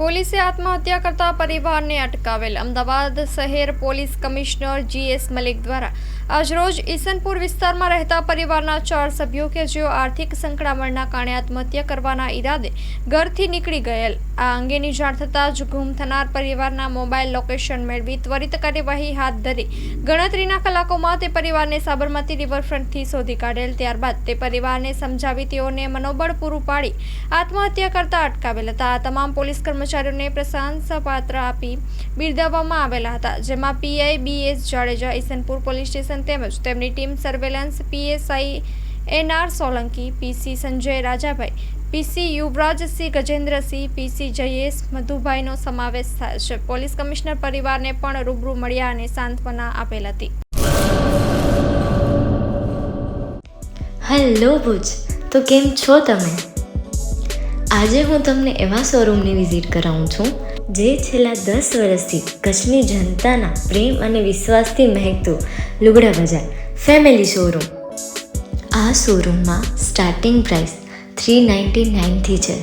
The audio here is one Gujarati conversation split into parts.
પોલીસે આત્મહત્યા કરતા પરિવારને અટકાવેલ. અમદાવાદ શહેર પોલીસ કમિશનર જીએસ મલિક દ્વારા આજરોજ ઈસનપુર વિસ્તારમાં રહેતા પરિવારના 4 સભ્યો કે જેઓ આર્થિક સંકળામણના કારણે આત્મહત્યા કરવાના ઈરાદે ઘરથી નીકળી ગયેલ. આ અંગેની જાણ થતાં જ ગુમ થનાર પરિવારના મોબાઈલ લોકેશન મેળવી ત્વરિત કાર્યવાહી હાથ ધરી ગણતરીના કલાકોમાં તે પરિવારને સાબરમતી રિવરફ્રન્ટથી શોધી કાઢેલ. ત્યારબાદ તે પરિવારને સમજાવી તેઓને મનોબળ પૂરું પાડી આત્મહત્યા કરતા અટકાવેલ હતા. આ તમામ પોલીસ કર્મચારીઓને પ્રશંસાપત્ર આપી બિરદાવવામાં આવેલા હતા, જેમાં PI BS Jadeja Isanpur police station તેમજ તેમની team surveillance PSI NR Solanki, PC Sanjay Rajabhai, PC Yuvrajsinh Gajendrasinh, PC Jayesh મધુભાઈનો સમાવેશ થાય છે. પોલીસ કમિશનર પરિવારને પણ રૂબરૂ મળ્યા અને સાંત્વના આપેલ હતી. હેલો ભુજ, તો કેમ છો તમે? આજે હું તમને એવા શોરૂમની વિઝિટ કરાવું છું જે છેલ્લા 10 વર્ષથી કચ્છની જનતાના પ્રેમ અને વિશ્વાસથી મહેકતું લુગડા બજાર ફેમિલી શોરૂમ. આ શોરૂમમાં સ્ટાર્ટિંગ પ્રાઇસ 399થી છે,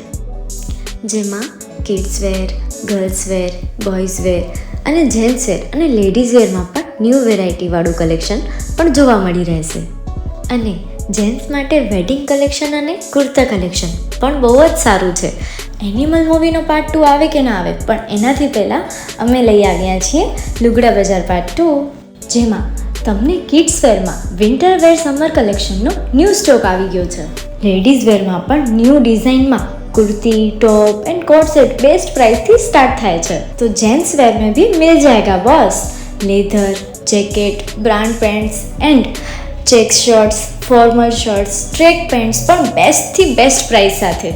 જેમાં kids wear, girls wear, boys wear અને જેન્ટ્સ વેર અને લેડીઝ વેરમાં પણ ન્યૂ વેરાયટીવાળું કલેક્શન પણ જોવા મળી રહેશે. અને જેન્ટ્સ માટે વેડિંગ કલેક્શન અને કુર્તા કલેક્શન પણ બહુ જ સારું છે. એનિમલ મૂવીનો પાર્ટ 2 આવે કે ના આવે, પણ એનાથી પહેલાં અમે લઈ આવ્યા છીએ લુગડા બજાર પાર્ટ 2, જેમાં તમને કિડ્સ વેરમાં વિન્ટર વેર સમર કલેક્શનનો ન્યૂ સ્ટોક આવી ગયો છે. લેડીઝ વેરમાં પણ ન્યૂ ડિઝાઇનમાં kurti, top and coat set best price थी स्टार्ट થાય છે. तो जेंट्स वेयर में भी मिल जाएगा boss. Leather, jacket, brand pants and check shirts, formal shirts, track pants પણ બેસ્ટથી બેસ્ટ પ્રાઇસ સાથે.